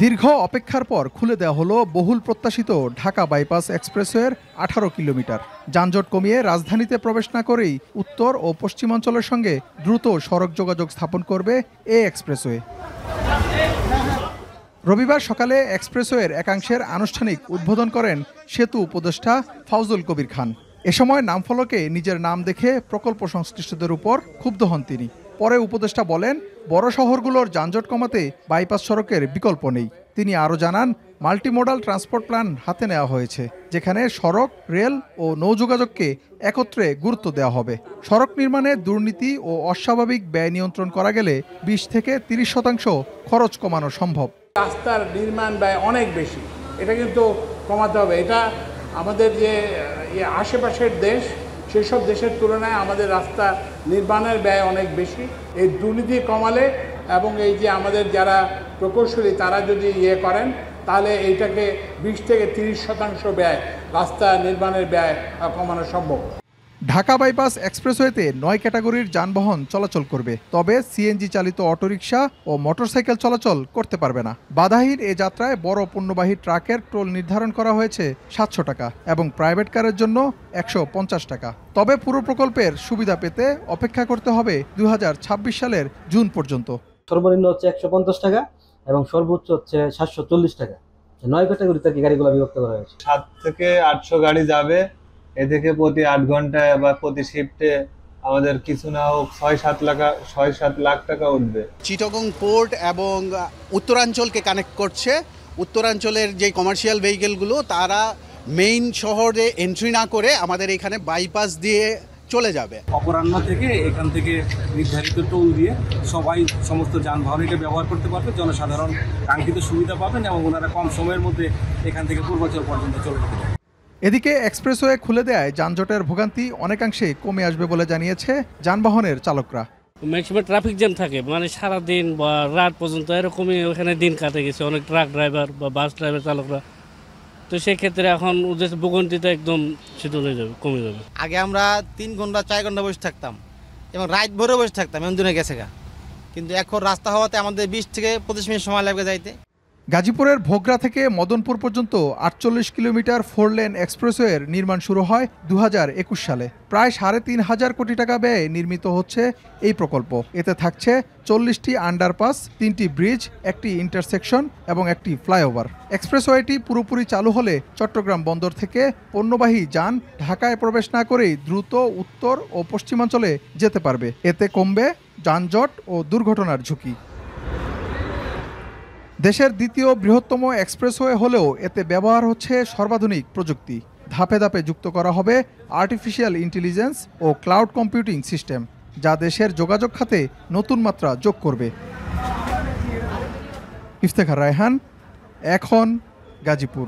দীর্ঘ অপেক্ষার পর খুলে দেওয়া হলো বহুল প্রত্যাশিত ঢাকা বাইপাস এক্সপ্রেসওয়ের 18 কিলোমিটার। যানজট কমিয়ে রাজধানীতে প্রবেশ না করেই উত্তর ও পশ্চিমাঞ্চলের সঙ্গে দ্রুত সড়ক যোগাযোগ স্থাপন করবে এই এক্সপ্রেসওয়ে। রবিবার সকালে এক্সপ্রেসওয়ের একাংশের আনুষ্ঠানিক উদ্বোধন করেন সেতু উপদেষ্টা ফাউজুল কবির খান। এ সময় নামফলকে নিজের নাম দেখে প্রকল্প সংশ্লিষ্টদের উপর ক্ষুব্ধ হন তিনি। পরে উপদেষ্টা বলেন, বড় শহরগুলোর যানজট কমাতে বাইপাস সড়কের বিকল্প নেই। তিনি আরও জানান, মাল্টিমোডাল ট্রান্সপোর্ট প্ল্যান হাতে নেওয়া হয়েছে, যেখানে সড়ক, রেল ও নৌযোগাযোগকে একত্রে গুরুত্ব দেওয়া হবে। সড়ক নির্মাণে দুর্নীতি ও অস্বাভাবিক ব্যয় নিয়ন্ত্রণ করা গেলে 20 থেকে 30% খরচ কমানো সম্ভব। রাস্তার নির্মাণ ব্যয় অনেক বেশি, এটা কিন্তু কমাতে হবে। এটা আমাদের যে আশেপাশের দেশ, সেসব দেশের তুলনায় আমাদের রাস্তা নির্মাণের ব্যয় অনেক বেশি। এই দুর্নীতি কমালে এবং এই যে আমাদের যারা প্রকৌশলী তারা যদি করেন, তাহলে এইটাকে 20 থেকে 30% ব্যয়, রাস্তা নির্মাণের ব্যয় কমানো সম্ভব। ঢাকা বাইপাস এক্সপ্রেসওয়েতে 9 ক্যাটাগরির যানবাহন চলাচল করবে, তবে সিএনজি চালিত অটোরিকশা ও মোটরসাইকেল চলাচল করতে পারবে না। বাধাহীন এ যাত্রায় বড় পণ্যবাহী ট্রাকের টোল নির্ধারণ করা হয়েছে 700 টাকা এবং প্রাইভেট কারের জন্য 150 টাকা। তবে পুরো প্রকল্পের সুবিধা পেতে অপেক্ষা করতে হবে 2026 সালের জুন পর্যন্ত। সর্বনিম্ন হচ্ছে 150 টাকা এবং সর্বোচ্চ হচ্ছে 740 টাকা। 9 ক্যাটাগরিতে গাড়িগুলো বিভক্ত করা হয়েছে। 7 থেকে 800 গাড়ি যাবে। এ থেকে প্রতি 8 ঘন্টায় বা প্রতি শিফটে আমাদের কিছু না হোক 6-7 লাখ টাকা উঠবে। চিটাগং পোর্ট এবং উত্তরাঞ্চলকে কানেক্ট করছে। উত্তরাঞ্চলের যে কমার্শিয়াল ভেহিকেলগুলো তারা মেইন শহরে এন্ট্রি না করে আমাদের এখানে বাইপাস দিয়ে চলে যাবে। অপরাহ্ন থেকে এখান থেকে নির্ধারিত টোল দিয়ে সবাই সমস্ত যানবাহন এটা ব্যবহার করতে পারবে। জনসাধারণ কাঙ্ক্ষিত সুবিধা পাবেন এবং ওনারা কম সময়ের মধ্যে এখান থেকে পূর্বাঞ্চল পর্যন্ত চলে যেতে পারবে। এদিকে এক্সপ্রেসওয়ে খুলে দেয় যানজটের ভোগান্তি অনেকাংশে কমে আসবে বলে জানিয়েছে যানবাহনের চালকরা। ম্যাক্সিমাম ট্রাফিক জ্যাম থাকে, মানে সারাদিন বা রাত পর্যন্ত এরকমই ওখানে দিন কাটে গেছে অনেক ট্রাক ড্রাইভার বা বাস ড্রাইভার চালকরা। তো সেক্ষেত্রে এখন ওদের ভোগান্তিটা একদম শীতল হয়ে যাবে, কমে যাবে। আগে আমরা 3 ঘন্টা 4 ঘন্টা বসে থাকতাম এবং রাত ভরে বসে থাকতাম, এমন দিনে গেছে গা। কিন্তু এখন রাস্তা হওয়াতে আমাদের 20 থেকে 25 মিনিট সময় লাগবে যাইতে। গাজীপুরের ভোগড়া থেকে মদনপুর পর্যন্ত 48 কিলোমিটার 4 লেন এক্সপ্রেসওয়ের নির্মাণ শুরু হয় 2021 সালে। প্রায় 3,500 কোটি টাকা ব্যয়ে নির্মিত হচ্ছে এই প্রকল্প। এতে থাকছে 40টি আন্ডারপাস, 3টি ব্রিজ, একটি ইন্টারসেকশন এবং একটি ফ্লাইওভার। এক্সপ্রেসওয়েটি পুরোপুরি চালু হলে চট্টগ্রাম বন্দর থেকে পণ্যবাহী যান ঢাকায় প্রবেশ না করেই দ্রুত উত্তর ও পশ্চিমাঞ্চলে যেতে পারবে। এতে কমবে যানজট ও দুর্ঘটনার ঝুঁকি। দেশের দ্বিতীয় বৃহত্তম এক্সপ্রেসওয়ে হলেও এতে ব্যবহার হচ্ছে সর্বাধুনিক প্রযুক্তি। ধাপে ধাপে যুক্ত করা হবে আর্টিফিশিয়াল ইন্টেলিজেন্স ও ক্লাউড কম্পিউটিং সিস্টেম, যা দেশের যোগাযোগ খাতে নতুন মাত্রা যোগ করবে। ইফতেখার রায়হান, এখন, গাজীপুর।